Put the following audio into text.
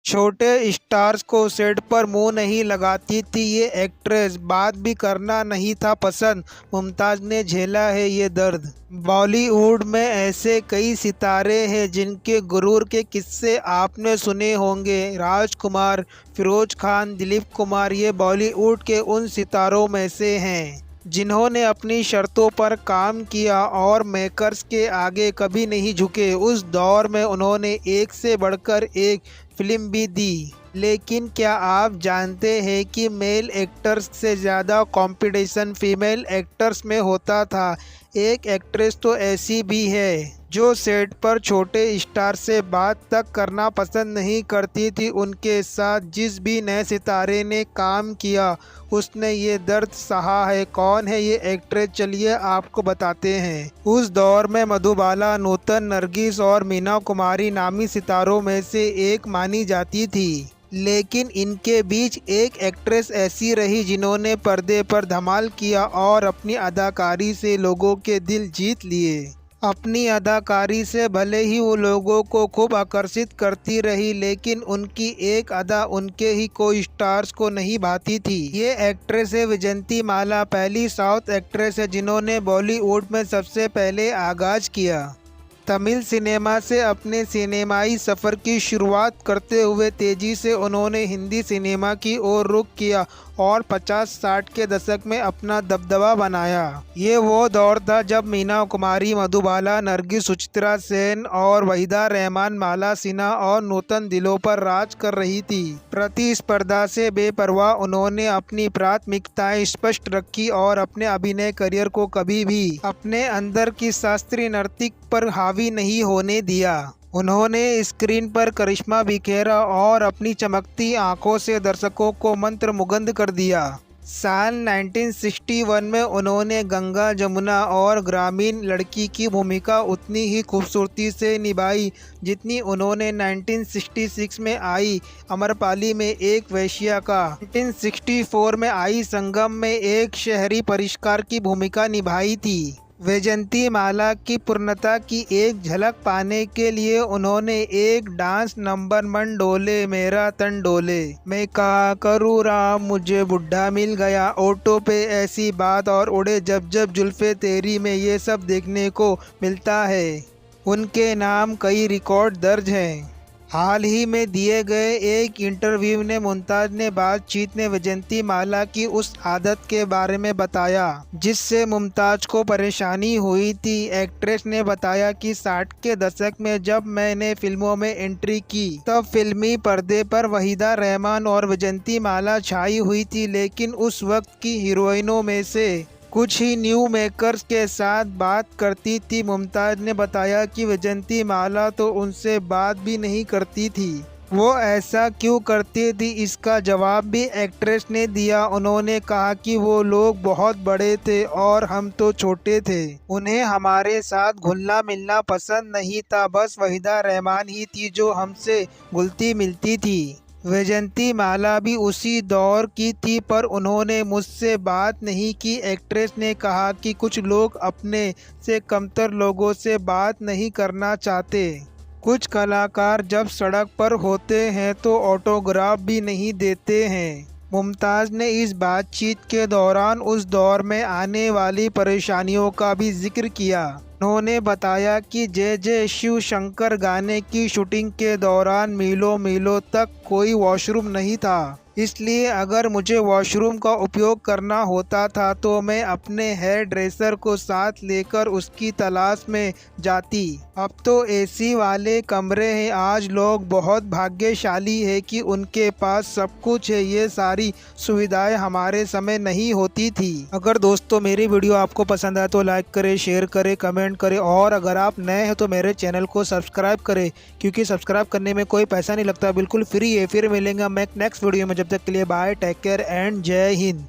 छोटे स्टार्स को सेट पर मुंह नहीं लगाती थी ये एक्ट्रेस, बात भी करना नहीं था पसंद, मुमताज़ ने झेला है ये दर्द। बॉलीवुड में ऐसे कई सितारे हैं जिनके गुरूर के किस्से आपने सुने होंगे। राजकुमार, फिरोज खान, दिलीप कुमार ये बॉलीवुड के उन सितारों में से हैं जिन्होंने अपनी शर्तों पर काम किया और मेकर्स के आगे कभी नहीं झुके। उस दौर में उन्होंने एक से बढ़कर एक फिल्म भी दी। लेकिन क्या आप जानते हैं कि मेल एक्टर्स से ज़्यादा कंपटीशन फीमेल एक्टर्स में होता था। एक एक्ट्रेस तो ऐसी भी है जो सेट पर छोटे स्टार से बात तक करना पसंद नहीं करती थी। उनके साथ जिस भी नए सितारे ने काम किया उसने ये दर्द सहा है। कौन है ये एक्ट्रेस, चलिए आपको बताते हैं। उस दौर में मधुबाला, नूतन, नरगिस और मीना कुमारी नामी सितारों में से एक मानी जाती थी। लेकिन इनके बीच एक एक्ट्रेस ऐसी रही जिन्होंने पर्दे पर धमाल किया और अपनी अदाकारी से लोगों के दिल जीत लिए। अपनी अदाकारी से भले ही वो लोगों को खूब आकर्षित करती रही, लेकिन उनकी एक अदा उनके ही को स्टार्स को नहीं भाती थी। ये एक्ट्रेस है वैजयंतीमाला, पहली साउथ एक्ट्रेस है जिन्होंने बॉलीवुड में सबसे पहले आगाज किया। तमिल सिनेमा से अपने सिनेमाई सफ़र की शुरुआत करते हुए तेज़ी से उन्होंने हिंदी सिनेमा की ओर रुख किया और 50-60 के दशक में अपना दबदबा बनाया। ये वो दौर था जब मीना कुमारी, मधुबाला, नरगिस, सुचित्रा सेन और वहीदा रहमान माला सिन्हा और नूतन दिलों पर राज कर रही थी। प्रतिस्पर्धा से बेपरवाह उन्होंने अपनी प्राथमिकताएं स्पष्ट रखी और अपने अभिनय करियर को कभी भी अपने अंदर की शास्त्रीय नर्तक पर हावी नहीं होने दिया। उन्होंने स्क्रीन पर करिश्मा बिखेरा और अपनी चमकती आंखों से दर्शकों को मंत्रमुग्ध कर दिया। साल 1961 में उन्होंने गंगा, जमुना और ग्रामीण लड़की की भूमिका उतनी ही खूबसूरती से निभाई जितनी उन्होंने 1966 में आई अमरपाली में एक वेश्या का, 1964 में आई संगम में एक शहरी परिष्कार की भूमिका निभाई थी। वैजयंतीमाला की पूर्णता की एक झलक पाने के लिए उन्होंने एक डांस नंबर मन डोले मेरा तन डोले, मैं क्या करूँ राम मुझे बुढ़ा मिल गया, ऑटो पे ऐसी बात और उड़े जब जब जुल्फे तेरी में ये सब देखने को मिलता है। उनके नाम कई रिकॉर्ड दर्ज हैं। हाल ही में दिए गए एक इंटरव्यू में मुमताज़ ने बातचीत में वैजयंतीमाला की उस आदत के बारे में बताया जिससे मुमताज़ को परेशानी हुई थी। एक्ट्रेस ने बताया कि 60 के दशक में जब मैंने फिल्मों में एंट्री की तब फिल्मी पर्दे पर वहीदा रहमान और वैजयंतीमाला छाई हुई थी, लेकिन उस वक्त की हीरोइनों में से कुछ ही न्यू मेकर्स के साथ बात करती थी। मुमताज़ ने बताया कि वैजयंतीमाला तो उनसे बात भी नहीं करती थी। वो ऐसा क्यों करती थी, इसका जवाब भी एक्ट्रेस ने दिया। उन्होंने कहा कि वो लोग बहुत बड़े थे और हम तो छोटे थे, उन्हें हमारे साथ घुलना मिलना पसंद नहीं था, बस वहीदा रहमान ही थी जो हमसे घुलती मिलती थी। वैजयंतीमाला भी उसी दौर की थी पर उन्होंने मुझसे बात नहीं की। एक्ट्रेस ने कहा कि कुछ लोग अपने से कमतर लोगों से बात नहीं करना चाहते। कुछ कलाकार जब सड़क पर होते हैं तो ऑटोग्राफ भी नहीं देते हैं। मुमताज़ ने इस बातचीत के दौरान उस दौर में आने वाली परेशानियों का भी जिक्र किया। उन्होंने बताया कि जय जय शिव शंकर गाने की शूटिंग के दौरान मीलों मीलों तक कोई वॉशरूम नहीं था, इसलिए अगर मुझे वॉशरूम का उपयोग करना होता था तो मैं अपने हेयर ड्रेसर को साथ लेकर उसकी तलाश में जाती। अब तो एसी वाले कमरे हैं। आज लोग बहुत भाग्यशाली है कि उनके पास सब कुछ है, ये सारी सुविधाएं हमारे समय नहीं होती थी। अगर दोस्तों मेरी वीडियो आपको पसंद आए तो लाइक करें, शेयर करें, कमेंट करें और अगर आप नए हैं तो मेरे चैनल को सब्सक्राइब करें, क्योंकि सब्सक्राइब करने में कोई पैसा नहीं लगता, बिल्कुल फ्री है। फिर मिलेंगे मैं नेक्स्ट वीडियो में, जब तक के लिए बाय, टेक केयर एंड जय हिंद।